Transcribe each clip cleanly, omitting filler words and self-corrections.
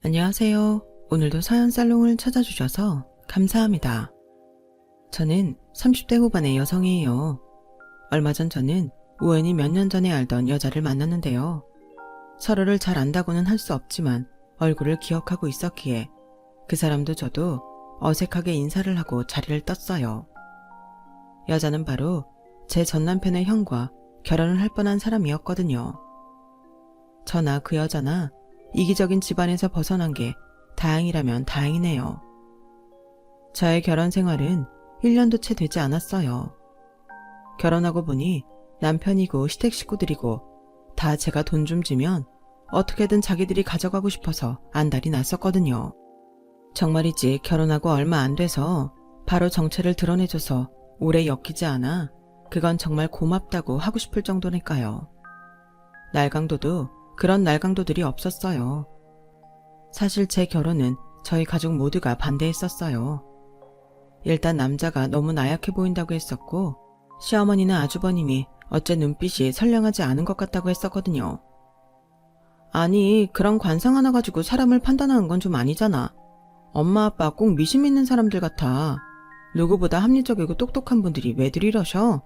안녕하세요. 오늘도 사연살롱을 찾아주셔서 감사합니다. 저는 30대 후반의 여성이에요. 얼마 전 저는 우연히 몇 년 전에 알던 여자를 만났는데요. 서로를 잘 안다고는 할 수 없지만 얼굴을 기억하고 있었기에 그 사람도 저도 어색하게 인사를 하고 자리를 떴어요. 여자는 바로 제 전남편의 형과 결혼을 할 뻔한 사람이었거든요. 저나 그 여자나 이기적인 집안에서 벗어난 게 다행이라면 다행이네요. 저의 결혼 생활은 1년도 채 되지 않았어요. 결혼하고 보니 남편이고 시댁 식구들이고 다 제가 돈 좀 주면 어떻게든 자기들이 가져가고 싶어서 안달이 났었거든요. 정말이지 결혼하고 얼마 안 돼서 바로 정체를 드러내줘서 오래 엮이지 않아 그건 정말 고맙다고 하고 싶을 정도니까요. 날강도도 그런 날강도들이 없었어요. 사실 제 결혼은 저희 가족 모두가 반대했었어요. 일단 남자가 너무 나약해 보인다고 했었고 시어머니나 아주버님이 어째 눈빛이 선량하지 않은 것 같다고 했었거든요. 아니 그런 관상 하나 가지고 사람을 판단하는 건 좀 아니잖아. 엄마 아빠 꼭 미신 믿는 사람들 같아. 누구보다 합리적이고 똑똑한 분들이 왜들 이러셔?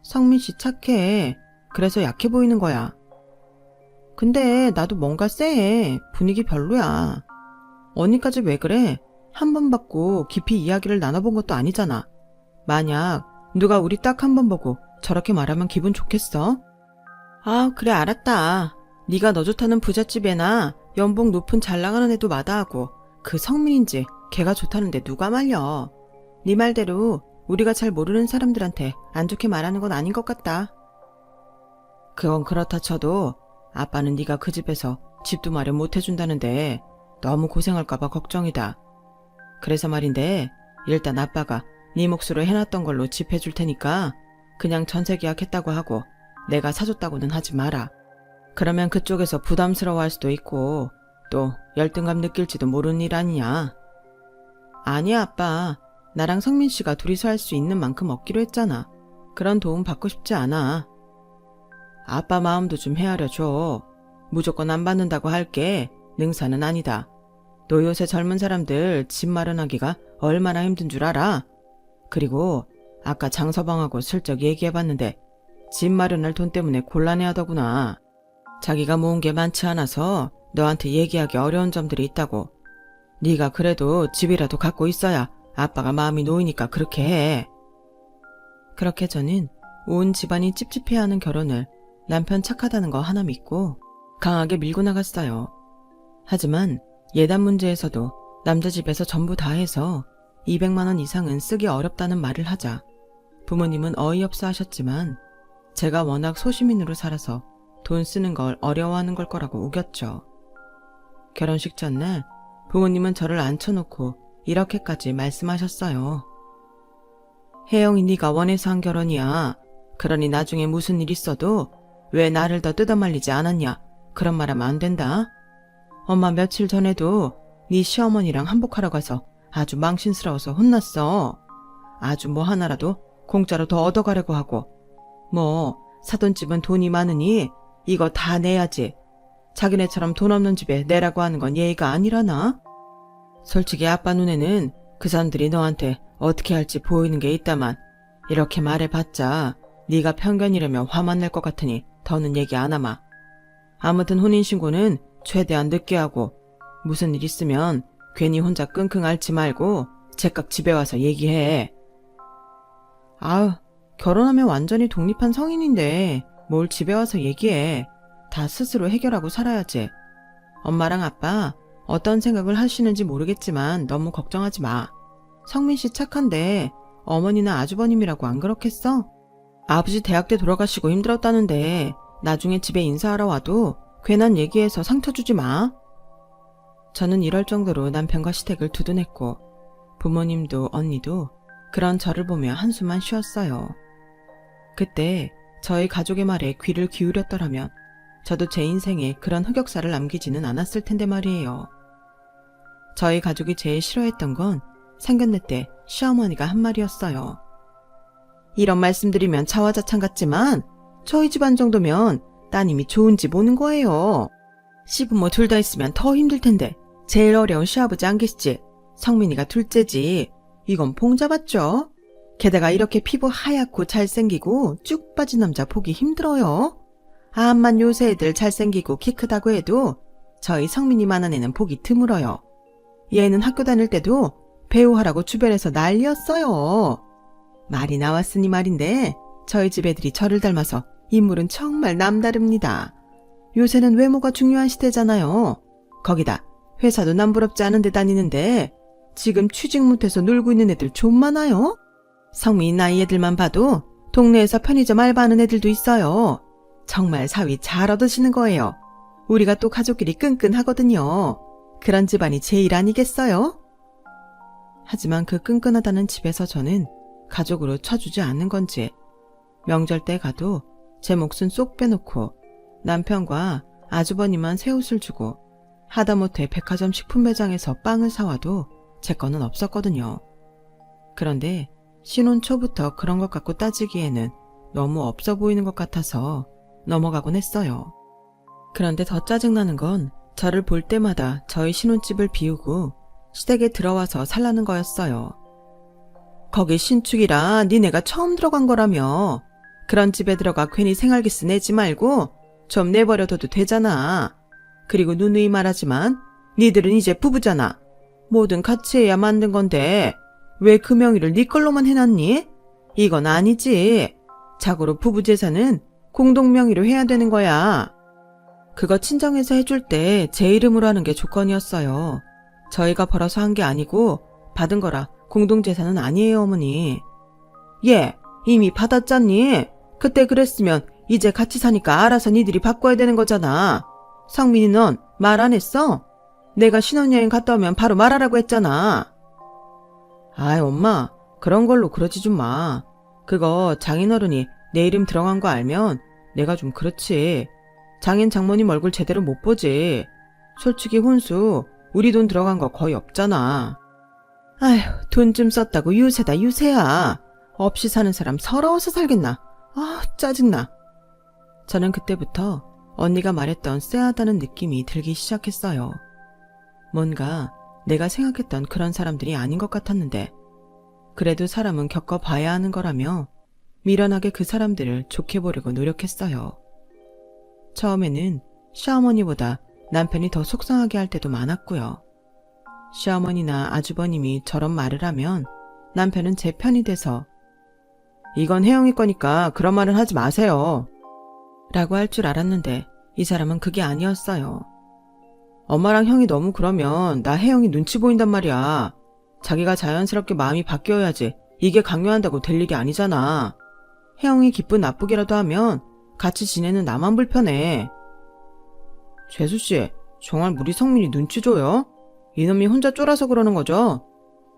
성민씨 착해. 그래서 약해 보이는 거야. 근데 나도 뭔가 쎄해. 분위기 별로야. 언니까지 왜 그래? 한 번 받고 깊이 이야기를 나눠본 것도 아니잖아. 만약 누가 우리 딱 한 번 보고 저렇게 말하면 기분 좋겠어? 아 그래 알았다. 네가 너 좋다는 부잣집애나 연봉 높은 잘 나가는 애도 마다하고 그 성민인지 걔가 좋다는데 누가 말려. 네 말대로 우리가 잘 모르는 사람들한테 안 좋게 말하는 건 아닌 것 같다. 그건 그렇다 쳐도 아빠는 네가 그 집에서 집도 마련 못 해준다는데 너무 고생할까봐 걱정이다. 그래서 말인데 일단 아빠가 네 몫으로 해놨던 걸로 집 해줄 테니까 그냥 전세 계약했다고 하고 내가 사줬다고는 하지 마라. 그러면 그쪽에서 부담스러워할 수도 있고 또 열등감 느낄지도 모르는 일 아니냐. 아니야 아빠. 나랑 성민씨가 둘이서 할 수 있는 만큼 얻기로 했잖아. 그런 도움 받고 싶지 않아. 아빠 마음도 좀 헤아려줘. 무조건 안 받는다고 할게 능사는 아니다. 너 요새 젊은 사람들 집 마련하기가 얼마나 힘든 줄 알아? 그리고 아까 장서방하고 슬쩍 얘기해봤는데 집 마련할 돈 때문에 곤란해하더구나. 자기가 모은 게 많지 않아서 너한테 얘기하기 어려운 점들이 있다고. 네가 그래도 집이라도 갖고 있어야 아빠가 마음이 놓이니까 그렇게 해. 그렇게 저는 온 집안이 찝찝해하는 결혼을 남편 착하다는 거 하나 믿고 강하게 밀고 나갔어요. 하지만 예단 문제에서도 남자 집에서 전부 다 해서 200만 원 이상은 쓰기 어렵다는 말을 하자 부모님은 어이없어 하셨지만 제가 워낙 소시민으로 살아서 돈 쓰는 걸 어려워하는 걸 거라고 우겼죠. 결혼식 전날 부모님은 저를 앉혀놓고 이렇게까지 말씀하셨어요. 혜영이 네가 원해서 한 결혼이야. 그러니 나중에 무슨 일 있어도 왜 나를 더 뜯어말리지 않았냐. 그런 말 하면 안 된다. 엄마 며칠 전에도 네 시어머니랑 한복하러 가서 아주 망신스러워서 혼났어. 아주 뭐 하나라도 공짜로 더 얻어가려고 하고. 뭐 사돈 집은 돈이 많으니 이거 다 내야지. 자기네처럼 돈 없는 집에 내라고 하는 건 예의가 아니라나? 솔직히 아빠 눈에는 그 사람들이 너한테 어떻게 할지 보이는 게 있다만 이렇게 말해봤자 네가 편견이라면 화만 낼 것 같으니 더는 얘기 안 하마. 아무튼 혼인신고는 최대한 늦게 하고 무슨 일 있으면 괜히 혼자 끙끙 앓지 말고 제깍 집에 와서 얘기해. 아우 결혼하면 완전히 독립한 성인인데 뭘 집에 와서 얘기해. 다 스스로 해결하고 살아야지. 엄마랑 아빠 어떤 생각을 하시는지 모르겠지만 너무 걱정하지 마. 성민씨 착한데 어머니나 아주버님이라고 안 그렇겠어? 아버지 대학 때 돌아가시고 힘들었다는데 나중에 집에 인사하러 와도 괜한 얘기해서 상처 주지 마. 저는 이럴 정도로 남편과 시댁을 두둔했고 부모님도 언니도 그런 저를 보며 한숨만 쉬었어요. 그때 저희 가족의 말에 귀를 기울였더라면 저도 제 인생에 그런 흑역사를 남기지는 않았을 텐데 말이에요. 저희 가족이 제일 싫어했던 건 상견례 때 시어머니가 한 말이었어요. 이런 말씀드리면 자화자찬 같지만 저희 집안 정도면 따님이 좋은 집 오는 거예요. 시부모 둘 다 있으면 더 힘들 텐데 제일 어려운 시아버지 안 계시지? 성민이가 둘째지. 이건 봉잡았죠? 게다가 이렇게 피부 하얗고 잘생기고 쭉 빠진 남자 보기 힘들어요. 암만 요새 애들 잘생기고 키 크다고 해도 저희 성민이만한 애는 보기 드물어요. 얘는 학교 다닐 때도 배우하라고 주변에서 난리였어요. 말이 나왔으니 말인데 저희 집 애들이 저를 닮아서 인물은 정말 남다릅니다. 요새는 외모가 중요한 시대잖아요. 거기다 회사도 남부럽지 않은 데 다니는데 지금 취직 못해서 놀고 있는 애들 좀 많아요. 성민 나이 애들만 봐도 동네에서 편의점 알바하는 애들도 있어요. 정말 사위 잘 얻으시는 거예요. 우리가 또 가족끼리 끈끈하거든요. 그런 집안이 제일 아니겠어요? 하지만 그 끈끈하다는 집에서 저는 가족으로 쳐주지 않는 건지 명절 때 가도 제 몫은 쏙 빼놓고 남편과 아주버니만 새 옷을 주고 하다못해 백화점 식품 매장에서 빵을 사와도 제 거는 없었거든요. 그런데 신혼 초부터 그런 것 갖고 따지기에는 너무 없어 보이는 것 같아서 넘어가곤 했어요. 그런데 더 짜증나는 건 저를 볼 때마다 저희 신혼집을 비우고 시댁에 들어와서 살라는 거였어요. 거기 신축이라 니네가 처음 들어간 거라며. 그런 집에 들어가 괜히 생활기스 내지 말고 좀 내버려둬도 되잖아. 그리고 누누이 말하지만 니들은 이제 부부잖아. 뭐든 같이 해야 만든 건데 왜 그 명의를 네 걸로만 해놨니? 이건 아니지. 자고로 부부 재산은 공동 명의로 해야 되는 거야. 그거 친정에서 해줄 때 제 이름으로 하는 게 조건이었어요. 저희가 벌어서 한 게 아니고 받은 거라 공동 재산은 아니에요, 어머니. 예, 이미 받았잖니? 그때 그랬으면 이제 같이 사니까 알아서 니들이 바꿔야 되는 거잖아. 성민이 넌 말 안 했어? 내가 신혼여행 갔다 오면 바로 말하라고 했잖아. 아이 엄마, 그런 걸로 그러지 좀 마. 그거 장인어른이 내 이름 들어간 거 알면 내가 좀 그렇지. 장인 장모님 얼굴 제대로 못 보지. 솔직히 혼수 우리 돈 들어간 거 거의 없잖아. 아휴, 돈 좀 썼다고 유세다 유세야. 없이 사는 사람 서러워서 살겠나. 아, 짜증나. 저는 그때부터 언니가 말했던 쎄하다는 느낌이 들기 시작했어요. 뭔가 내가 생각했던 그런 사람들이 아닌 것 같았는데 그래도 사람은 겪어봐야 하는 거라며 미련하게 그 사람들을 좋게 보려고 노력했어요. 처음에는 시어머니보다 남편이 더 속상하게 할 때도 많았고요. 시어머니나 아주버님이 저런 말을 하면 남편은 제 편이 돼서 이건 혜영이 거니까 그런 말은 하지 마세요. 라고 할 줄 알았는데 이 사람은 그게 아니었어요. 엄마랑 형이 너무 그러면 나 혜영이 눈치 보인단 말이야. 자기가 자연스럽게 마음이 바뀌어야지 이게 강요한다고 될 일이 아니잖아. 혜영이 기쁜 나쁘게라도 하면 같이 지내는 나만 불편해. 재수씨, 정말 우리 성민이 눈치 줘요? 이놈이 혼자 쫄아서 그러는 거죠?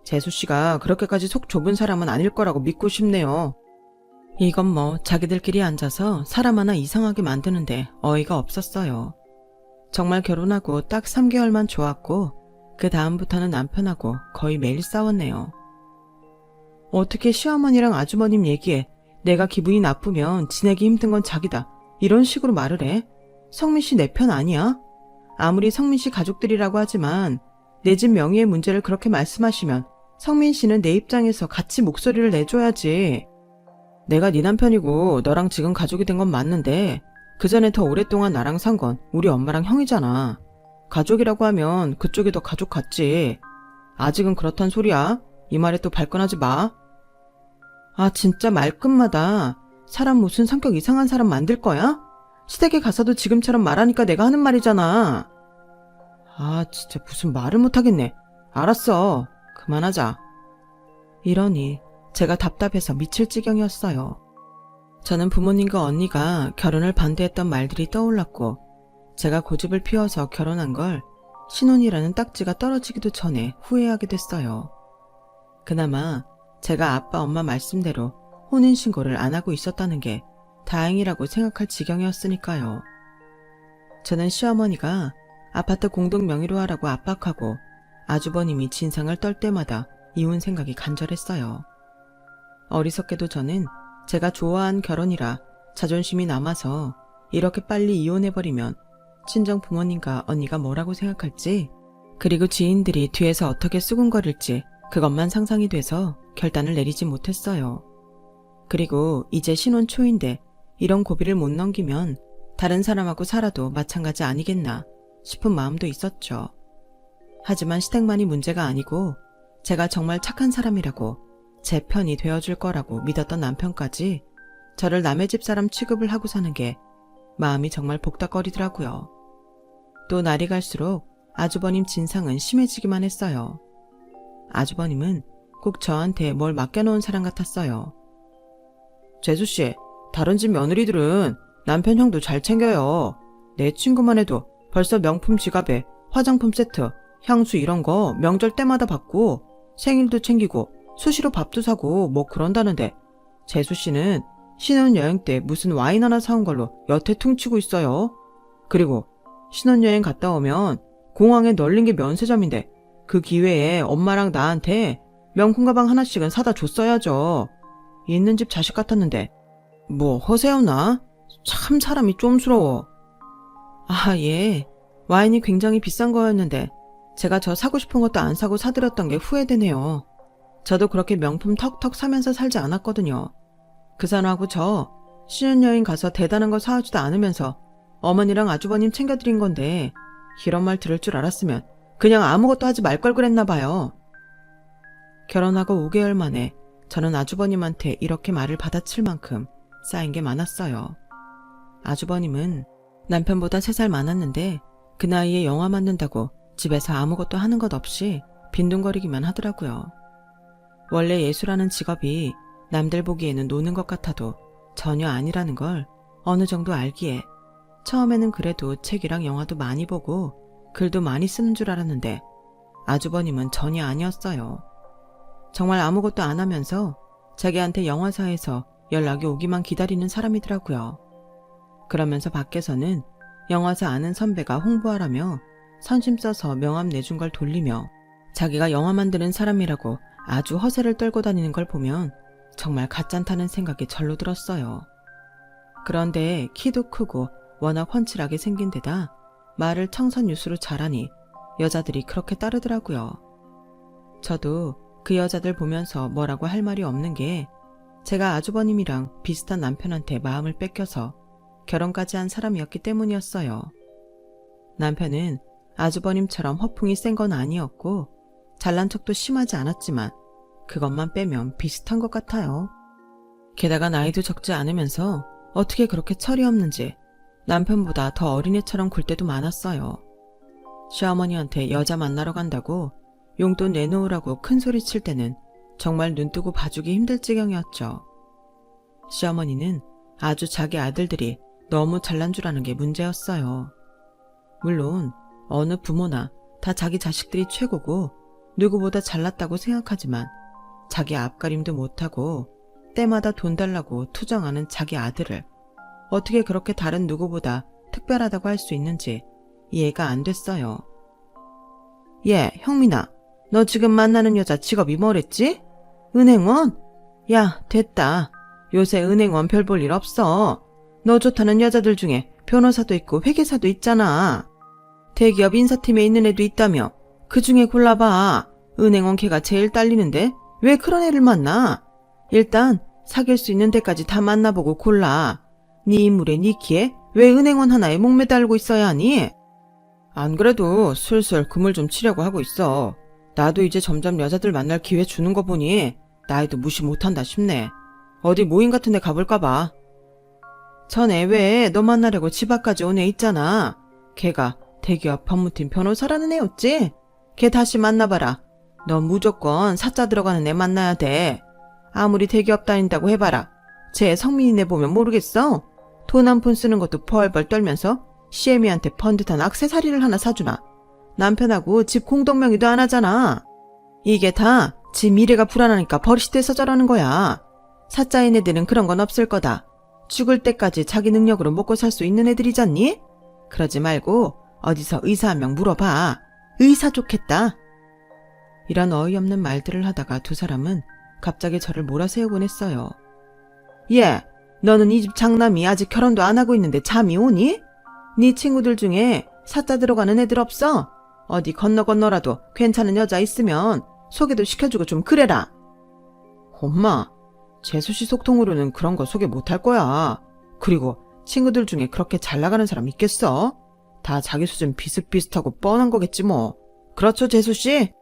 재수씨가 그렇게까지 속 좁은 사람은 아닐 거라고 믿고 싶네요. 이건 뭐 자기들끼리 앉아서 사람 하나 이상하게 만드는데 어이가 없었어요. 정말 결혼하고 딱 3개월만 좋았고 그 다음부터는 남편하고 거의 매일 싸웠네요. 어떻게 시어머니랑 아주머님 얘기에 내가 기분이 나쁘면 지내기 힘든 건 자기다 이런 식으로 말을 해? 성민씨 내 편 아니야? 아무리 성민씨 가족들이라고 하지만 내 집 명의의 문제를 그렇게 말씀하시면 성민씨는 내 입장에서 같이 목소리를 내줘야지. 내가 네 남편이고 너랑 지금 가족이 된 건 맞는데 그 전에 더 오랫동안 나랑 산 건 우리 엄마랑 형이잖아. 가족이라고 하면 그쪽이 더 가족 같지. 아직은 그렇단 소리야. 이 말에 또 발끈하지 마. 아 진짜 말끝마다 사람 무슨 성격 이상한 사람 만들 거야? 시댁에 가서도 지금처럼 말하니까 내가 하는 말이잖아. 아 진짜 무슨 말을 못하겠네. 알았어. 그만하자. 이러니 제가 답답해서 미칠 지경이었어요. 저는 부모님과 언니가 결혼을 반대했던 말들이 떠올랐고 제가 고집을 피워서 결혼한 걸 신혼이라는 딱지가 떨어지기도 전에 후회하게 됐어요. 그나마 제가 아빠 엄마 말씀대로 혼인신고를 안 하고 있었다는 게 다행이라고 생각할 지경이었으니까요. 저는 시어머니가 아파트 공동 명의로 하라고 압박하고 아주버님이 진상을 떨 때마다 이혼 생각이 간절했어요. 어리석게도 저는 제가 좋아한 결혼이라 자존심이 남아서 이렇게 빨리 이혼해버리면 친정 부모님과 언니가 뭐라고 생각할지 그리고 지인들이 뒤에서 어떻게 수군거릴지 그것만 상상이 돼서 결단을 내리지 못했어요. 그리고 이제 신혼 초인데 이런 고비를 못 넘기면 다른 사람하고 살아도 마찬가지 아니겠나 싶은 마음도 있었죠. 하지만 시댁만이 문제가 아니고 제가 정말 착한 사람이라고 제 편이 되어줄 거라고 믿었던 남편까지 저를 남의 집 사람 취급을 하고 사는 게 마음이 정말 복닥거리더라고요. 또 날이 갈수록 아주버님 진상은 심해지기만 했어요. 아주버님은 꼭 저한테 뭘 맡겨놓은 사람 같았어요. 재수씨, 다른 집 며느리들은 남편 형도 잘 챙겨요. 내 친구만 해도 벌써 명품 지갑에 화장품 세트, 향수 이런 거 명절 때마다 받고 생일도 챙기고 수시로 밥도 사고 뭐 그런다는데 재수씨는 신혼여행 때 무슨 와인 하나 사온 걸로 여태 퉁치고 있어요. 그리고 신혼여행 갔다 오면 공항에 널린 게 면세점인데 그 기회에 엄마랑 나한테 명품 가방 하나씩은 사다 줬어야죠. 있는 집 자식 같았는데 뭐 허세였나? 참 사람이 쫌스러워. 아, 예. 와인이 굉장히 비싼 거였는데 제가 저 사고 싶은 것도 안 사고 사드렸던 게 후회되네요. 저도 그렇게 명품 턱턱 사면서 살지 않았거든요. 그 사람하고 저 신혼여행 가서 대단한 거 사주지도 않으면서 어머니랑 아주버님 챙겨드린 건데 이런 말 들을 줄 알았으면 그냥 아무것도 하지 말 걸 그랬나 봐요. 결혼하고 5개월 만에 저는 아주버님한테 이렇게 말을 받아칠 만큼 쌓인 게 많았어요. 아주버님은 남편보다 3살 많았는데 그 나이에 영화 만든다고 집에서 아무것도 하는 것 없이 빈둥거리기만 하더라고요. 원래 예술하는 직업이 남들 보기에는 노는 것 같아도 전혀 아니라는 걸 어느 정도 알기에 처음에는 그래도 책이랑 영화도 많이 보고 글도 많이 쓰는 줄 알았는데 아주버님은 전혀 아니었어요. 정말 아무것도 안 하면서 자기한테 영화사에서 연락이 오기만 기다리는 사람이더라고요. 그러면서 밖에서는 영화사 아는 선배가 홍보하라며 선심 써서 명함 내준 걸 돌리며 자기가 영화 만드는 사람이라고 아주 허세를 떨고 다니는 걸 보면 정말 가짠다는 생각이 절로 들었어요. 그런데 키도 크고 워낙 훤칠하게 생긴 데다 말을 청선유수로 잘하니 여자들이 그렇게 따르더라고요. 저도 그 여자들 보면서 뭐라고 할 말이 없는 게 제가 아주버님이랑 비슷한 남편한테 마음을 뺏겨서 결혼까지 한 사람이었기 때문이었어요. 남편은 아주버님처럼 허풍이 센 건 아니었고 잘난 척도 심하지 않았지만 그것만 빼면 비슷한 것 같아요. 게다가 나이도 적지 않으면서 어떻게 그렇게 철이 없는지 남편보다 더 어린애처럼 굴 때도 많았어요. 시어머니한테 여자 만나러 간다고 용돈 내놓으라고 큰소리 칠 때는 정말 눈뜨고 봐주기 힘들 지경이었죠. 시어머니는 아주 자기 아들들이 너무 잘난 줄 아는 게 문제였어요. 물론 어느 부모나 다 자기 자식들이 최고고 누구보다 잘났다고 생각하지만 자기 앞가림도 못하고 때마다 돈 달라고 투정하는 자기 아들을 어떻게 그렇게 다른 누구보다 특별하다고 할 수 있는지 이해가 안 됐어요. 예, 형민아, 너 지금 만나는 여자 직업이 뭐랬지? 은행원? 야, 됐다. 요새 은행원 별 볼 일 없어. 너 좋다는 여자들 중에 변호사도 있고 회계사도 있잖아. 대기업 인사팀에 있는 애도 있다며. 그 중에 골라봐. 은행원 걔가 제일 딸리는데 왜 그런 애를 만나? 일단 사귈 수 있는 데까지 다 만나보고 골라. 네 인물에 네 키에 왜 은행원 하나에 목매달고 있어야 하니? 안 그래도 슬슬 그물 좀 치려고 하고 있어. 나도 이제 점점 여자들 만날 기회 주는 거 보니 나이도 무시 못한다 싶네. 어디 모임 같은 데 가볼까 봐. 전에 왜 너 만나려고 집 앞까지 온 애 있잖아. 걔가 대기업 법무팀 변호사라는 애였지? 걔 다시 만나봐라. 너 무조건 사자 들어가는 애 만나야 돼. 아무리 대기업 다닌다고 해봐라. 쟤 성민이네 보면 모르겠어? 돈 한 푼 쓰는 것도 벌벌 떨면서 시애미한테 번듯한 액세서리를 하나 사주나. 남편하고 집 공동명의도 안 하잖아. 이게 다 지 미래가 불안하니까 버릇이 돼서 저러는 거야. 사자인 애들은 그런 건 없을 거다. 죽을 때까지 자기 능력으로 먹고 살 수 있는 애들이잖니? 그러지 말고 어디서 의사 한 명 물어봐. 의사 좋겠다. 이런 어이없는 말들을 하다가 두 사람은 갑자기 저를 몰아세우곤 했어요. 예, 너는 이 집 장남이 아직 결혼도 안 하고 있는데 잠이 오니? 네 친구들 중에 사자 들어가는 애들 없어? 어디 건너라도 괜찮은 여자 있으면 소개도 시켜주고 좀 그래라. 엄마, 재수씨 속통으로는 그런 거 소개 못할 거야. 그리고 친구들 중에 그렇게 잘 나가는 사람 있겠어? 다 자기 수준 비슷비슷하고 뻔한 거겠지 뭐. 그렇죠, 재수씨?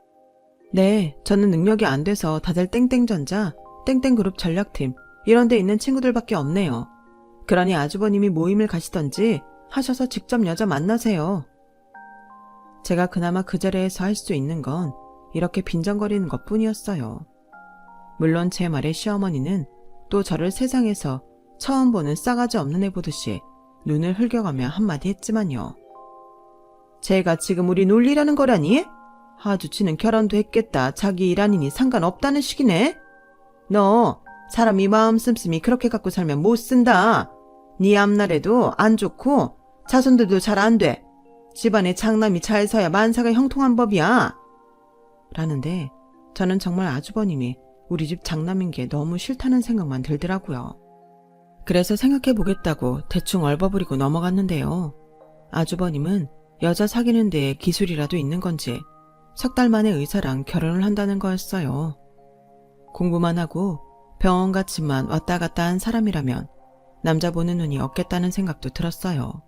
네, 저는 능력이 안 돼서 다들 땡땡전자, 땡땡그룹 전략팀 이런 데 있는 친구들밖에 없네요. 그러니 아주버님이 모임을 가시던지 하셔서 직접 여자 만나세요. 제가 그나마 그 자리에서 할 수 있는 건 이렇게 빈정거리는 것뿐이었어요. 물론 제 말에 시어머니는 또 저를 세상에서 처음 보는 싸가지 없는 애 보듯이 눈을 흘겨가며 한마디 했지만요. 제가 지금 우리 놀리라는 거라니? 하주치는 결혼도 했겠다. 자기 일 아니니 상관없다는 식이네? 너 사람이 마음 씀씀이 그렇게 갖고 살면 못 쓴다. 네 앞날에도 안 좋고 자손들도 잘 안 돼. 집안에 장남이 잘 서야 만사가 형통한 법이야. 라는데 저는 정말 아주버님이 우리 집 장남인 게 너무 싫다는 생각만 들더라고요. 그래서 생각해보겠다고 대충 얼버무리고 넘어갔는데요. 아주버님은 여자 사귀는 데에 기술이라도 있는 건지 석 달 만에 의사랑 결혼을 한다는 거였어요. 공부만 하고 병원 갔지만 왔다 갔다 한 사람이라면 남자 보는 눈이 없겠다는 생각도 들었어요.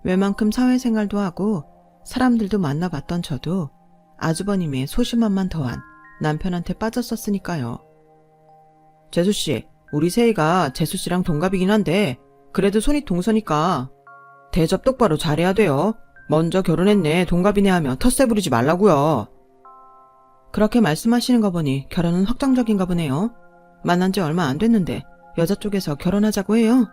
웬만큼 사회생활도 하고 사람들도 만나봤던 저도 아주버님의 소심함만 더한 남편한테 빠졌었으니까요. 재수씨, 우리 세희가 재수씨랑 동갑이긴 한데 그래도 손이 동서니까 대접 똑바로 잘해야 돼요. 먼저 결혼했네, 동갑이네 하며 텃세 부리지 말라고요. 그렇게 말씀하시는 거 보니 결혼은 확정적인가 보네요. 만난 지 얼마 안 됐는데 여자 쪽에서 결혼하자고 해요.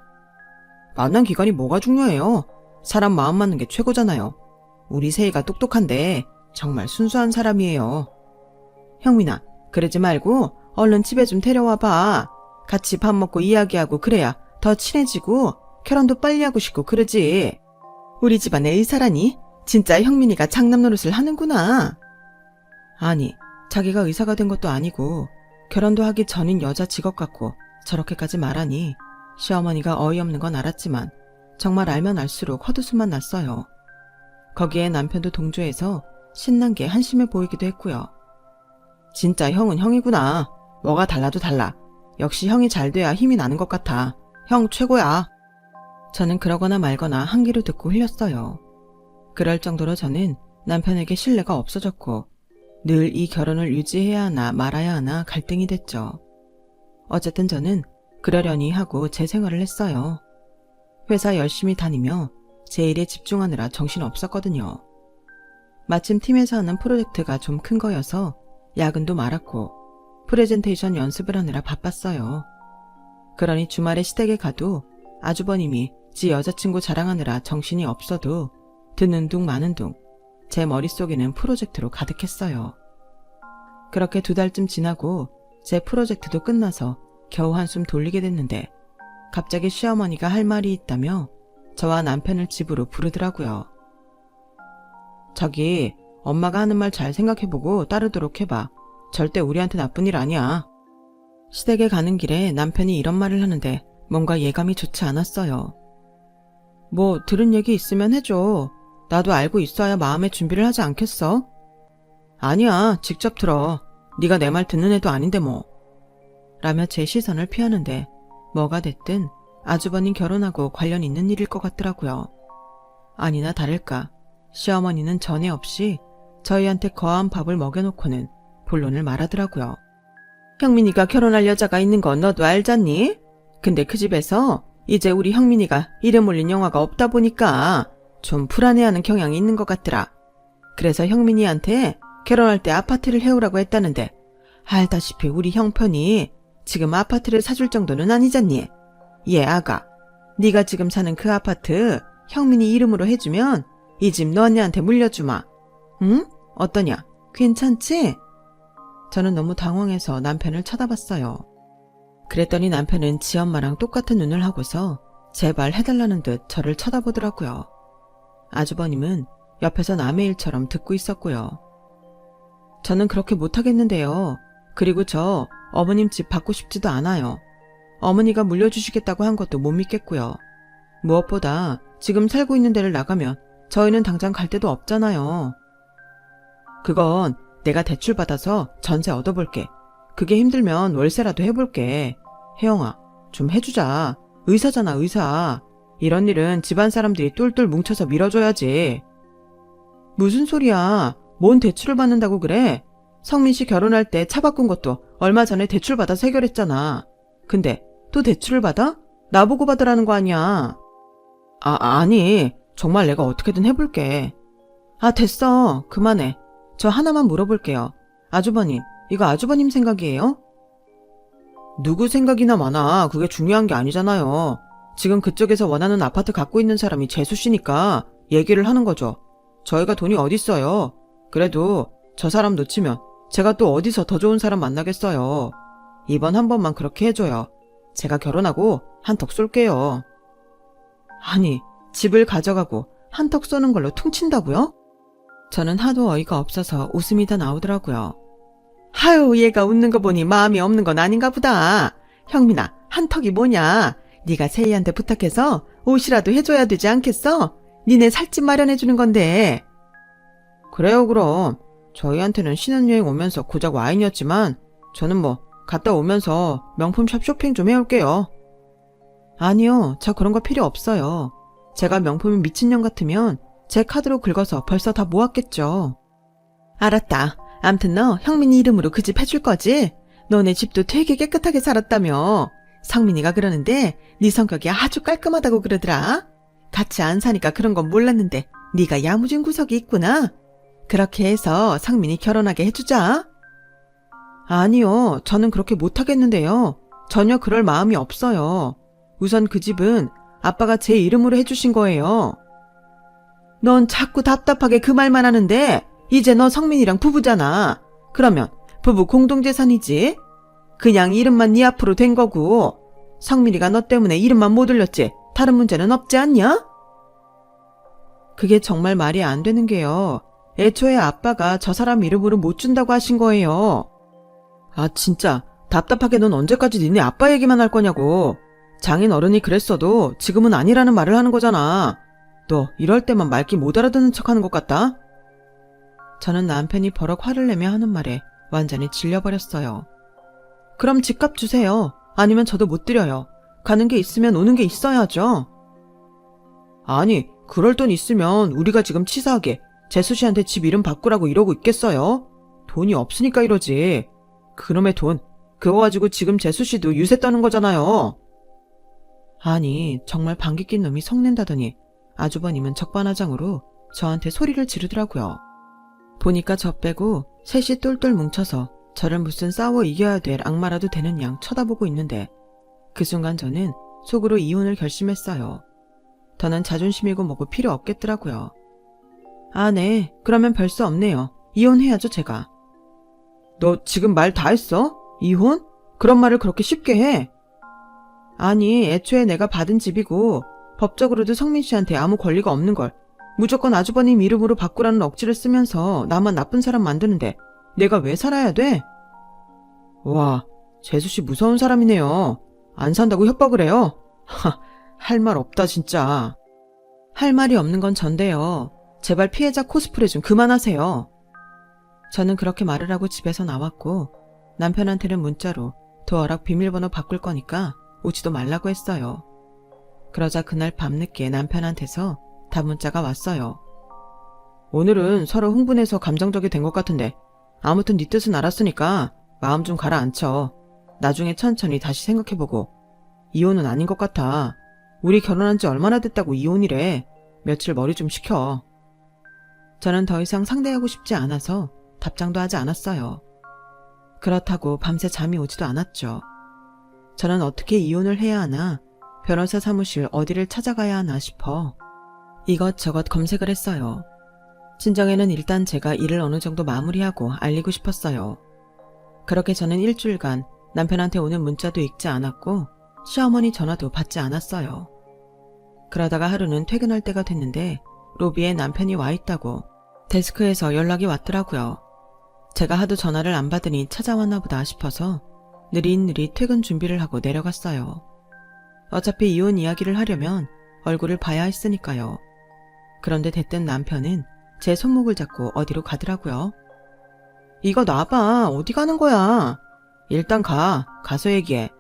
만난 기간이 뭐가 중요해요. 사람 마음 맞는 게 최고잖아요. 우리 세희가 똑똑한데 정말 순수한 사람이에요. 형민아, 그러지 말고 얼른 집에 좀 데려와봐. 같이 밥 먹고 이야기하고 그래야 더 친해지고 결혼도 빨리 하고 싶고 그러지. 우리 집안에 의사라니? 진짜 형민이가 장남 노릇을 하는구나. 아니, 자기가 의사가 된 것도 아니고 결혼도 하기 전인 여자 직업 갖고 저렇게까지 말하니 시어머니가 어이없는 건 알았지만 정말 알면 알수록 헛웃음만 났어요. 거기에 남편도 동조해서 신난 게 한심해 보이기도 했고요. 진짜 형은 형이구나. 뭐가 달라도 달라. 역시 형이 잘 돼야 힘이 나는 것 같아. 형 최고야. 저는 그러거나 말거나 한 귀로 듣고 흘렸어요. 그럴 정도로 저는 남편에게 신뢰가 없어졌고 늘 이 결혼을 유지해야 하나 말아야 하나 갈등이 됐죠. 어쨌든 저는 그러려니 하고 제 생활을 했어요. 회사 열심히 다니며 제 일에 집중하느라 정신 없었거든요. 마침 팀에서 하는 프로젝트가 좀 큰 거여서 야근도 많았고 프레젠테이션 연습을 하느라 바빴어요. 그러니 주말에 시댁에 가도 아주버님이 지 여자친구 자랑하느라 정신이 없어도 듣는 둥 마는 둥 제 머릿속에는 프로젝트로 가득했어요. 그렇게 2달쯤 지나고 제 프로젝트도 끝나서 겨우 한숨 돌리게 됐는데 갑자기 시어머니가 할 말이 있다며 저와 남편을 집으로 부르더라고요. 자기, 엄마가 하는 말 잘 생각해보고 따르도록 해봐. 절대 우리한테 나쁜 일 아니야. 시댁에 가는 길에 남편이 이런 말을 하는데 뭔가 예감이 좋지 않았어요. 뭐 들은 얘기 있으면 해줘. 나도 알고 있어야 마음의 준비를 하지 않겠어? 아니야, 직접 들어. 네가 내 말 듣는 애도 아닌데 뭐. 라며 제 시선을 피하는데 뭐가 됐든 아주버님 결혼하고 관련 있는 일일 것 같더라고요. 아니나 다를까 시어머니는 전에 없이 저희한테 거한 밥을 먹여놓고는 본론을 말하더라고요. 형민이가 결혼할 여자가 있는 건 너도 알잖니? 근데 그 집에서 이제 우리 형민이가 이름 올린 영화가 없다 보니까 좀 불안해하는 경향이 있는 것 같더라. 그래서 형민이한테 결혼할 때 아파트를 해오라고 했다는데 알다시피 우리 형편이 지금 아파트를 사줄 정도는 아니잖니. 얘 아가, 네가 지금 사는 그 아파트 형민이 이름으로 해주면 이 집 너 언니한테 물려주마. 응? 어떠냐? 괜찮지? 저는 너무 당황해서 남편을 쳐다봤어요. 그랬더니 남편은 지 엄마랑 똑같은 눈을 하고서 제발 해달라는 듯 저를 쳐다보더라고요. 아주버님은 옆에서 남의 일처럼 듣고 있었고요. 저는 그렇게 못하겠는데요. 그리고 저 어머님 집 받고 싶지도 않아요. 어머니가 물려주시겠다고 한 것도 못 믿겠고요. 무엇보다 지금 살고 있는 데를 나가면 저희는 당장 갈 데도 없잖아요. 그건 내가 대출 받아서 전세 얻어볼게. 그게 힘들면 월세라도 해볼게. 혜영아, 좀 해주자. 의사잖아, 의사. 이런 일은 집안 사람들이 똘똘 뭉쳐서 밀어줘야지. 무슨 소리야. 뭔 대출을 받는다고 그래? 성민 씨 결혼할 때 차 바꾼 것도 얼마 전에 대출 받아서 해결했잖아. 근데 또 대출을 받아? 나보고 받으라는 거 아니야. 아니. 정말 내가 어떻게든 해볼게. 됐어. 그만해. 저 하나만 물어볼게요. 아주버님, 이거 아주버님 생각이에요? 누구 생각이나 많아. 그게 중요한 게 아니잖아요. 지금 그쪽에서 원하는 아파트 갖고 있는 사람이 재수 씨니까 얘기를 하는 거죠. 저희가 돈이 어딨어요. 그래도 저 사람 놓치면 제가 또 어디서 더 좋은 사람 만나겠어요. 이번 한 번만 그렇게 해줘요. 제가 결혼하고 한턱 쏠게요. 아니, 집을 가져가고 한턱 쏘는 걸로 퉁친다고요? 저는 하도 어이가 없어서 웃음이 다 나오더라고요. 하유, 얘가 웃는 거 보니 마음이 없는 건 아닌가 보다. 형민아, 한턱이 뭐냐? 네가 세희한테 부탁해서 옷이라도 해줘야 되지 않겠어? 니네 살집 마련해주는 건데. 그래요, 그럼. 저희한테는 신혼여행 오면서 고작 와인이었지만 저는 뭐 갔다 오면서 명품샵 쇼핑 좀 해올게요. 아니요, 저 그런 거 필요 없어요. 제가 명품에 미친년 같으면 제 카드로 긁어서 벌써 다 모았겠죠. 알았다. 암튼 너 형민이 이름으로 그 집 해줄 거지? 너네 집도 되게 깨끗하게 살았다며. 성민이가 그러는데 네 성격이 아주 깔끔하다고 그러더라. 같이 안 사니까 그런 건 몰랐는데 네가 야무진 구석이 있구나. 그렇게 해서 성민이 결혼하게 해주자. 아니요, 저는 그렇게 못하겠는데요. 전혀 그럴 마음이 없어요. 우선 그 집은 아빠가 제 이름으로 해주신 거예요. 넌 자꾸 답답하게 그 말만 하는데 이제 너 성민이랑 부부잖아. 그러면 부부 공동재산이지. 그냥 이름만 네 앞으로 된 거고 성민이가 너 때문에 이름만 못 올렸지 다른 문제는 없지 않냐? 그게 정말 말이 안 되는 게요. 애초에 아빠가 저 사람 이름으로 못 준다고 하신 거예요. 진짜 답답하게 넌 언제까지 니네 아빠 얘기만 할 거냐고. 장인 어른이 그랬어도 지금은 아니라는 말을 하는 거잖아. 너 이럴 때만 말귀 못 알아듣는 척하는 것 같다. 저는 남편이 버럭 화를 내며 하는 말에 완전히 질려버렸어요. 그럼 집값 주세요. 아니면 저도 못 드려요. 가는 게 있으면 오는 게 있어야죠. 아니, 그럴 돈 있으면 우리가 지금 치사하게 재수 씨한테 집 이름 바꾸라고 이러고 있겠어요? 돈이 없으니까 이러지. 그놈의 돈, 그거 가지고 지금 재수 씨도 유세 떠는 거잖아요. 아니, 정말 방귀 낀 놈이 성낸다더니 아주버님은 적반하장으로 저한테 소리를 지르더라고요. 보니까 저 빼고 셋이 똘똘 뭉쳐서 저를 무슨 싸워 이겨야 될 악마라도 되는 양 쳐다보고 있는데 그 순간 저는 속으로 이혼을 결심했어요. 더는 자존심이고 뭐고 필요 없겠더라고요. 네. 그러면 별 수 없네요. 이혼해야죠, 제가. 너 지금 말 다 했어? 이혼? 그런 말을 그렇게 쉽게 해? 아니, 애초에 내가 받은 집이고 법적으로도 성민 씨한테 아무 권리가 없는 걸 무조건 아주버님 이름으로 바꾸라는 억지를 쓰면서 나만 나쁜 사람 만드는데 내가 왜 살아야 돼? 와, 재수 씨 무서운 사람이네요. 안 산다고 협박을 해요? 할 말 없다 진짜. 할 말이 없는 건 전데요. 제발 피해자 코스프레 좀 그만하세요. 저는 그렇게 말을 하고 집에서 나왔고 남편한테는 문자로 도어락 비밀번호 바꿀 거니까 오지도 말라고 했어요. 그러자 그날 밤늦게 남편한테서 답문자가 왔어요. 오늘은 서로 흥분해서 감정적이 된 것 같은데 아무튼 네 뜻은 알았으니까 마음 좀 가라앉혀. 나중에 천천히 다시 생각해보고. 이혼은 아닌 것 같아. 우리 결혼한 지 얼마나 됐다고 이혼이래. 며칠 머리 좀 식혀. 저는 더 이상 상대하고 싶지 않아서 답장도 하지 않았어요. 그렇다고 밤새 잠이 오지도 않았죠. 저는 어떻게 이혼을 해야 하나, 변호사 사무실 어디를 찾아가야 하나 싶어 이것저것 검색을 했어요. 진정에는 일단 제가 일을 어느 정도 마무리하고 알리고 싶었어요. 그렇게 저는 일주일간 남편한테 오는 문자도 읽지 않았고 시어머니 전화도 받지 않았어요. 그러다가 하루는 퇴근할 때가 됐는데 로비에 남편이 와 있다고 데스크에서 연락이 왔더라고요. 제가 하도 전화를 안 받으니 찾아왔나 보다 싶어서 느릿느릿 퇴근 준비를 하고 내려갔어요. 어차피 이혼 이야기를 하려면 얼굴을 봐야 했으니까요. 그런데 대뜸 남편은 제 손목을 잡고 어디로 가더라고요. 이거 놔봐. 어디 가는 거야? 일단 가서 얘기해.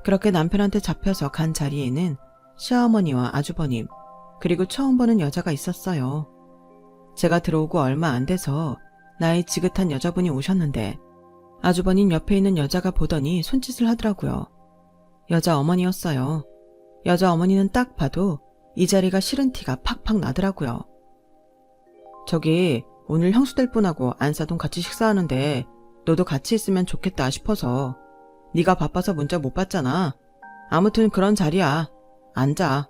그렇게 남편한테 잡혀서 간 자리에는 시어머니와 아주버님, 그리고 처음 보는 여자가 있었어요. 제가 들어오고 얼마 안 돼서 나이 지긋한 여자분이 오셨는데 아주버님 옆에 있는 여자가 보더니 손짓을 하더라고요. 여자 어머니였어요. 여자 어머니는 딱 봐도 이 자리가 싫은 티가 팍팍 나더라고요. 저기 오늘 형수될 분하고 안사돈 같이 식사하는데 너도 같이 있으면 좋겠다 싶어서. 네가 바빠서 문자 못 받잖아. 아무튼 그런 자리야. 앉아.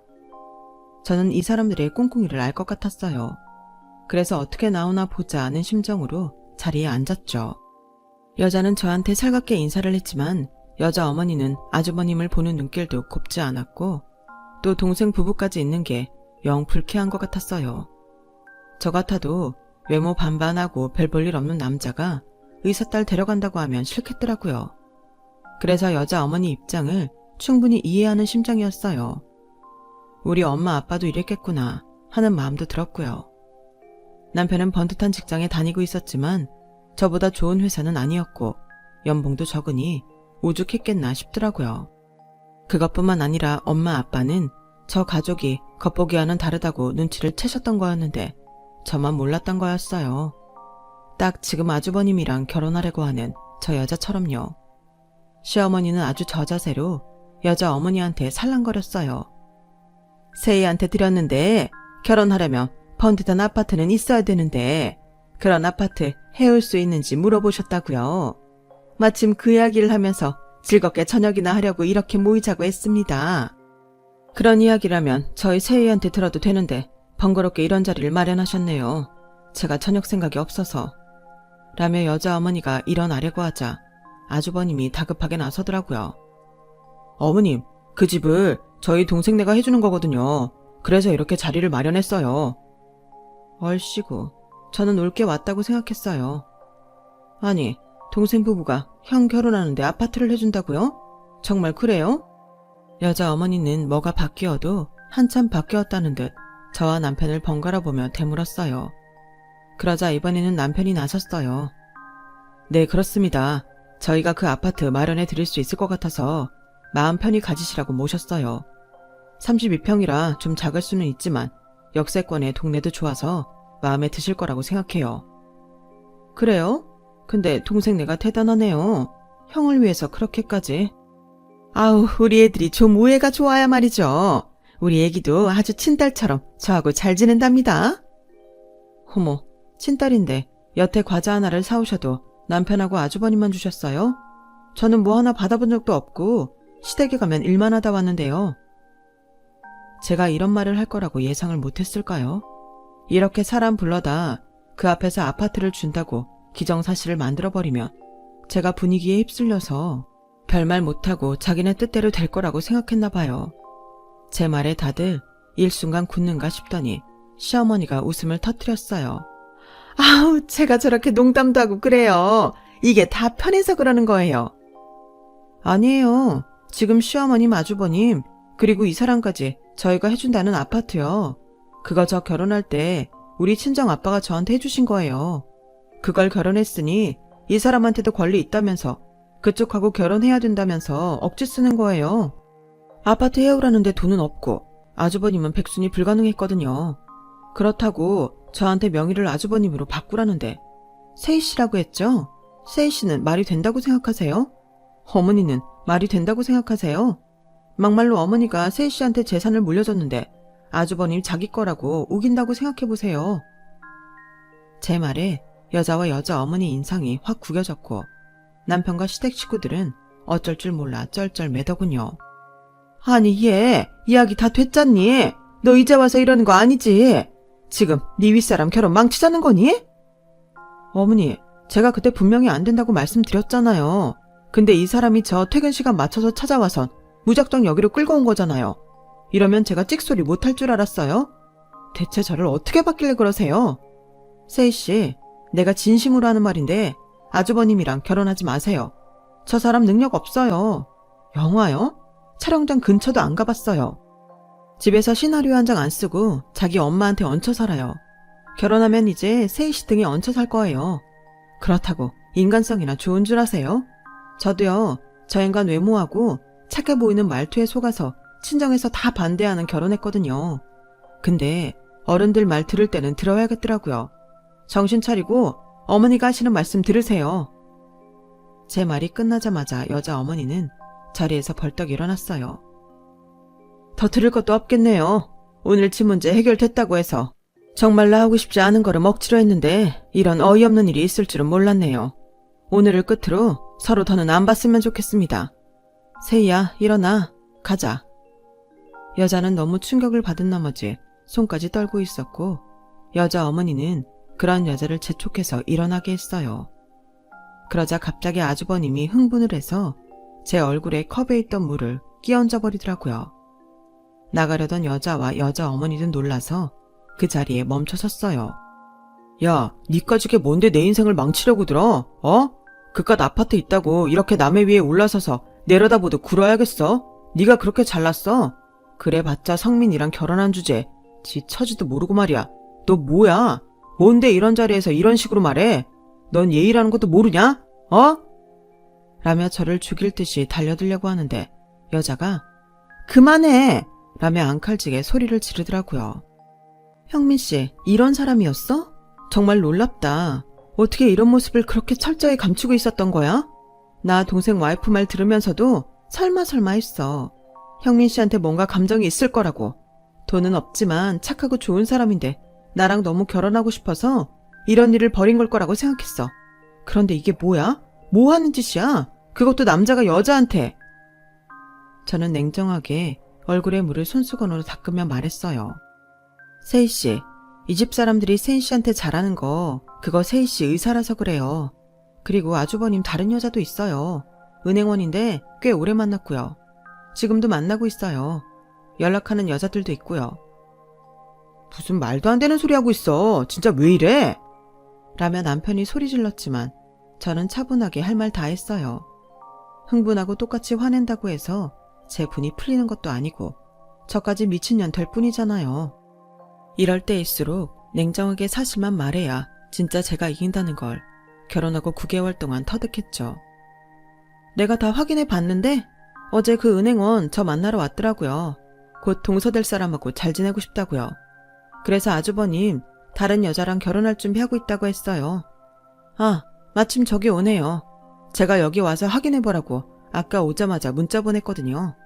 저는 이 사람들의 꿍꿍이를 알 것 같았어요. 그래서 어떻게 나오나 보자 하는 심정으로 자리에 앉았죠. 여자는 저한테 살갑게 인사를 했지만 여자 어머니는 아주버님을 보는 눈길도 곱지 않았고 또 동생 부부까지 있는 게 영 불쾌한 것 같았어요. 저 같아도 외모 반반하고 별 볼 일 없는 남자가 의사딸 데려간다고 하면 싫겠더라고요. 그래서 여자 어머니 입장을 충분히 이해하는 심정이었어요. 우리 엄마 아빠도 이랬겠구나 하는 마음도 들었고요. 남편은 번듯한 직장에 다니고 있었지만 저보다 좋은 회사는 아니었고 연봉도 적으니 오죽했겠나 싶더라고요. 그것뿐만 아니라 엄마 아빠는 저 가족이 겉보기와는 다르다고 눈치를 채셨던 거였는데 저만 몰랐던 거였어요. 딱 지금 아주버님이랑 결혼하려고 하는 저 여자처럼요. 시어머니는 아주 저자세로 여자 어머니한테 살랑거렸어요. 세희한테 드렸는데 결혼하려면 번듯한 아파트는 있어야 되는데 그런 아파트 해올 수 있는지 물어보셨다고요. 마침 그 이야기를 하면서 즐겁게 저녁이나 하려고 이렇게 모이자고 했습니다. 그런 이야기라면 저희 세희한테 들어도 되는데 번거롭게 이런 자리를 마련하셨네요. 제가 저녁 생각이 없어서. 라며 여자 어머니가 일어나려고 하자 아주버님이 다급하게 나서더라고요. 어머님, 그 집을 저희 동생네가 해주는 거거든요. 그래서 이렇게 자리를 마련했어요. 얼씨구, 저는 올게 왔다고 생각했어요. 아니, 동생 부부가 형 결혼하는데 아파트를 해준다고요? 정말 그래요? 여자 어머니는 뭐가 바뀌어도 한참 바뀌었다는 듯 저와 남편을 번갈아 보며 되물었어요. 그러자 이번에는 남편이 나섰어요. 네, 그렇습니다. 저희가 그 아파트 마련해 드릴 수 있을 것 같아서 마음 편히 가지시라고 모셨어요. 32평이라 좀 작을 수는 있지만 역세권의 동네도 좋아서 마음에 드실 거라고 생각해요. 그래요? 근데 동생네가 대단하네요. 형을 위해서 그렇게까지. 아우, 우리 애들이 좀 우애가 좋아야 말이죠. 우리 애기도 아주 친딸처럼 저하고 잘 지낸답니다. 어머, 친딸인데 여태 과자 하나를 사오셔도 남편하고 아주버님만 주셨어요? 저는 뭐 하나 받아본 적도 없고 시댁에 가면 일만 하다 왔는데요. 제가 이런 말을 할 거라고 예상을 못했을까요? 이렇게 사람 불러다 그 앞에서 아파트를 준다고 기정사실을 만들어버리면 제가 분위기에 휩쓸려서 별말 못하고 자기네 뜻대로 될 거라고 생각했나 봐요. 제 말에 다들 일순간 굳는가 싶더니 시어머니가 웃음을 터뜨렸어요. 아우, 제가 저렇게 농담도 하고 그래요. 이게 다 편해서 그러는 거예요. 아니에요. 지금 시어머님, 아주버님, 그리고 이 사람까지 저희가 해준다는 아파트요. 그거 저 결혼할 때 우리 친정 아빠가 저한테 해주신 거예요. 그걸 결혼했으니 이 사람한테도 권리 있다면서 그쪽하고 결혼해야 된다면서 억지 쓰는 거예요. 아파트 해오라는데 돈은 없고 아주버님은 백순이 불가능했거든요. 그렇다고 저한테 명의를 아주버님으로 바꾸라는데 세희 씨라고 했죠? 세희 씨는 말이 된다고 생각하세요? 어머니는 말이 된다고 생각하세요? 막말로 어머니가 세희 씨한테 재산을 물려줬는데 아주버님 자기 거라고 우긴다고 생각해보세요. 제 말에 여자와 여자 어머니 인상이 확 구겨졌고 남편과 시댁 식구들은 어쩔 줄 몰라 쩔쩔매더군요. 아니 얘 이야기 다 됐잖니? 너 이제 와서 이러는 거 아니지? 지금 네 윗사람 결혼 망치자는 거니? 어머니, 제가 그때 분명히 안 된다고 말씀드렸잖아요. 근데 이 사람이 저 퇴근 시간 맞춰서 찾아와선 무작정 여기로 끌고 온 거잖아요. 이러면 제가 찍소리 못할 줄 알았어요? 대체 저를 어떻게 받길래 그러세요? 세희 씨, 내가 진심으로 하는 말인데 아주버님이랑 결혼하지 마세요. 저 사람 능력 없어요. 영화요? 촬영장 근처도 안 가봤어요. 집에서 시나리오 한 장 안 쓰고 자기 엄마한테 얹혀 살아요. 결혼하면 이제 세희 씨 등에 얹혀 살 거예요. 그렇다고 인간성이나 좋은 줄 아세요? 저도요, 저 인간 외모하고 착해 보이는 말투에 속아서 친정에서 다 반대하는 결혼했거든요. 근데 어른들 말 들을 때는 들어야겠더라고요. 정신 차리고 어머니가 하시는 말씀 들으세요. 제 말이 끝나자마자 여자 어머니는 자리에서 벌떡 일어났어요. 더 들을 것도 없겠네요. 오늘 집 문제 해결됐다고 해서 정말 나 하고 싶지 않은 거를 먹지로 했는데 이런 어이없는 일이 있을 줄은 몰랐네요. 오늘을 끝으로 서로 더는 안 봤으면 좋겠습니다. 세희야, 일어나. 가자. 여자는 너무 충격을 받은 나머지 손까지 떨고 있었고 여자 어머니는 그런 여자를 재촉해서 일어나게 했어요. 그러자 갑자기 아주버님이 흥분을 해서 제 얼굴에 컵에 있던 물을 끼얹어 버리더라고요. 나가려던 여자와 여자 어머니는 놀라서 그 자리에 멈춰 섰어요. 야, 니까지 게 뭔데 내 인생을 망치려고 들어? 어? 그깟 아파트 있다고 이렇게 남의 위에 올라서서 내려다보도 굴어야겠어? 니가 그렇게 잘났어? 그래봤자 성민이랑 결혼한 주제 지 처지도 모르고 말이야. 너 뭐야? 뭔데 이런 자리에서 이런 식으로 말해? 넌 예의라는 것도 모르냐? 어? 라며 저를 죽일 듯이 달려들려고 하는데 여자가 그만해! 라며 앙칼지게 소리를 지르더라고요. 형민씨, 이런 사람이었어? 정말 놀랍다. 어떻게 이런 모습을 그렇게 철저히 감추고 있었던 거야? 나 동생 와이프 말 들으면서도 설마 했어. 형민씨한테 뭔가 감정이 있을 거라고. 돈은 없지만 착하고 좋은 사람인데 나랑 너무 결혼하고 싶어서 이런 일을 벌인 걸 거라고 생각했어. 그런데 이게 뭐야? 뭐 하는 짓이야? 그것도 남자가 여자한테. 저는 냉정하게 얼굴에 물을 손수건으로 닦으며 말했어요. 세희씨, 이 집 사람들이 세희씨한테 잘하는 거 그거 세희씨 의사라서 그래요. 그리고 아주버님 다른 여자도 있어요. 은행원인데 꽤 오래 만났고요. 지금도 만나고 있어요. 연락하는 여자들도 있고요. 무슨 말도 안 되는 소리 하고 있어. 진짜 왜 이래? 라며 남편이 소리 질렀지만 저는 차분하게 할 말 다 했어요. 흥분하고 똑같이 화낸다고 해서 제 분이 풀리는 것도 아니고 저까지 미친년 될 뿐이잖아요. 이럴 때일수록 냉정하게 사실만 말해야 진짜 제가 이긴다는 걸 결혼하고 9개월 동안 터득했죠. 내가 다 확인해 봤는데 어제 그 은행원 저 만나러 왔더라고요. 곧 동서될 사람하고 잘 지내고 싶다고요. 그래서 아주버님 다른 여자랑 결혼할 준비하고 있다고 했어요. 아, 마침 저기 오네요. 제가 여기 와서 확인해보라고 아까 오자마자 문자 보냈거든요.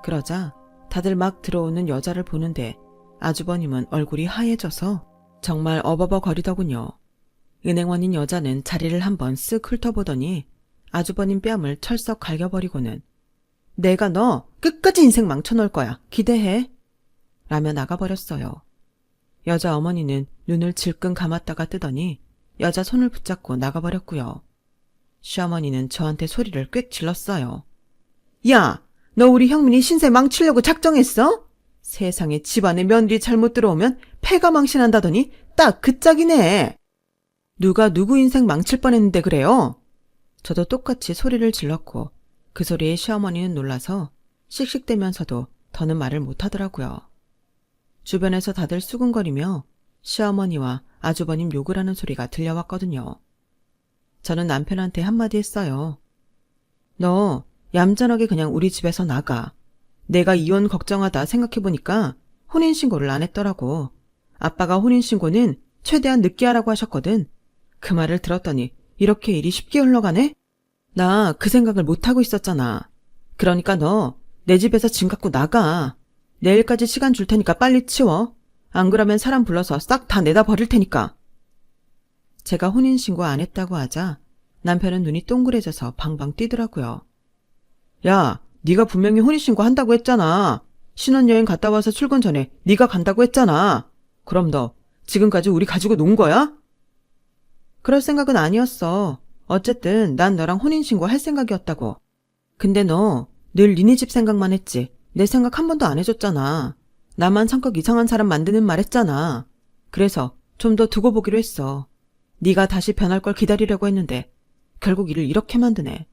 그러자 다들 막 들어오는 여자를 보는데 아주버님은 얼굴이 하얘져서 정말 어버버거리더군요. 은행원인 여자는 자리를 한번 쓱 훑어보더니 아주버님 뺨을 철썩 갈겨버리고는 내가 너 끝까지 인생 망쳐놓을 거야. 기대해. 라며 나가버렸어요. 여자 어머니는 눈을 질끈 감았다가 뜨더니 여자 손을 붙잡고 나가버렸고요. 시어머니는 저한테 소리를 꽥 질렀어요. 야, 너 우리 형민이 신세 망치려고 작정했어? 세상에 집안에 며느리 잘못 들어오면 폐가 망신한다더니 딱 그 짝이네. 누가 누구 인생 망칠 뻔했는데 그래요? 저도 똑같이 소리를 질렀고 그 소리에 시어머니는 놀라서 씩씩대면서도 더는 말을 못하더라고요. 주변에서 다들 수군거리며 시어머니와 아주버님 욕을 하는 소리가 들려왔거든요. 저는 남편한테 한마디 했어요. 너 얌전하게 그냥 우리 집에서 나가. 내가 이혼 걱정하다 생각해보니까 혼인신고를 안 했더라고. 아빠가 혼인신고는 최대한 늦게 하라고 하셨거든. 그 말을 들었더니 이렇게 일이 쉽게 흘러가네? 나 그 생각을 못하고 있었잖아. 그러니까 너 내 집에서 짐 갖고 나가. 내일까지 시간 줄 테니까 빨리 치워. 안 그러면 사람 불러서 싹 다 내다 버릴 테니까. 제가 혼인신고 안 했다고 하자 남편은 눈이 동그래져서 방방 뛰더라고요. 야, 네가 분명히 혼인신고 한다고 했잖아. 신혼여행 갔다 와서 출근 전에 네가 간다고 했잖아. 그럼 너 지금까지 우리 가지고 논 거야? 그럴 생각은 아니었어. 어쨌든 난 너랑 혼인신고 할 생각이었다고. 근데 너 늘 니네 집 생각만 했지. 내 생각 한 번도 안 해줬잖아. 나만 성격 이상한 사람 만드는 말 했잖아. 그래서 좀 더 두고 보기로 했어. 네가 다시 변할 걸 기다리려고 했는데 결국 일을 이렇게 만드네.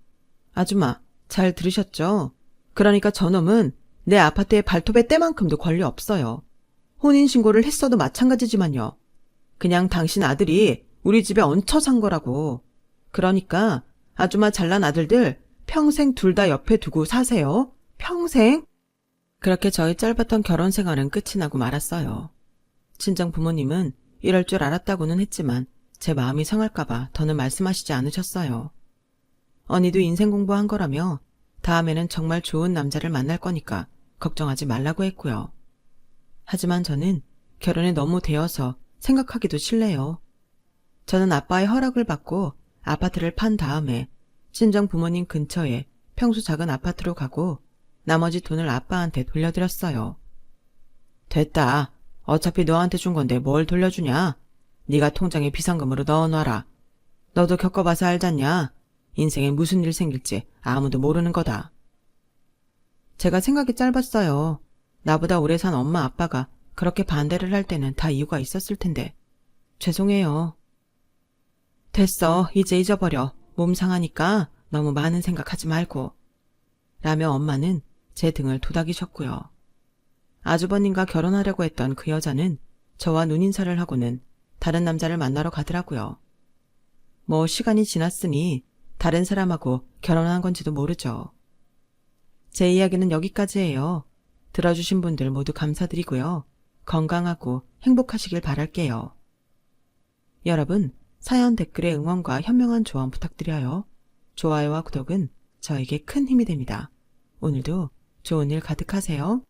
아줌마, 잘 들으셨죠? 그러니까 저놈은 내 아파트에 발톱의 때만큼도 권리 없어요. 혼인신고를 했어도 마찬가지지만요. 그냥 당신 아들이 우리 집에 얹혀 산 거라고. 그러니까 아줌마 잘난 아들들 평생 둘 다 옆에 두고 사세요. 평생? 그렇게 저희 짧았던 결혼 생활은 끝이 나고 말았어요. 친정 부모님은 이럴 줄 알았다고는 했지만 제 마음이 상할까봐 더는 말씀하시지 않으셨어요. 언니도 인생 공부한 거라며 다음에는 정말 좋은 남자를 만날 거니까 걱정하지 말라고 했고요. 하지만 저는 결혼에 너무 되어서 생각하기도 싫네요. 저는 아빠의 허락을 받고 아파트를 판 다음에 친정 부모님 근처에 평수 작은 아파트로 가고 나머지 돈을 아빠한테 돌려드렸어요. 됐다. 어차피 너한테 준 건데 뭘 돌려주냐? 네가 통장에 비상금으로 넣어놔라. 너도 겪어봐서 알잖냐? 인생에 무슨 일 생길지 아무도 모르는 거다. 제가 생각이 짧았어요. 나보다 오래 산 엄마 아빠가 그렇게 반대를 할 때는 다 이유가 있었을 텐데. 죄송해요. 됐어. 이제 잊어버려. 몸 상하니까 너무 많은 생각하지 말고. 라며 엄마는 제 등을 토닥이셨고요. 아주버님과 결혼하려고 했던 그 여자는 저와 눈인사를 하고는 다른 남자를 만나러 가더라고요. 뭐 시간이 지났으니 다른 사람하고 결혼한 건지도 모르죠. 제 이야기는 여기까지예요. 들어주신 분들 모두 감사드리고요. 건강하고 행복하시길 바랄게요. 여러분, 사연 댓글에 응원과 현명한 조언 부탁드려요. 좋아요와 구독은 저에게 큰 힘이 됩니다. 오늘도 좋은 일 가득하세요.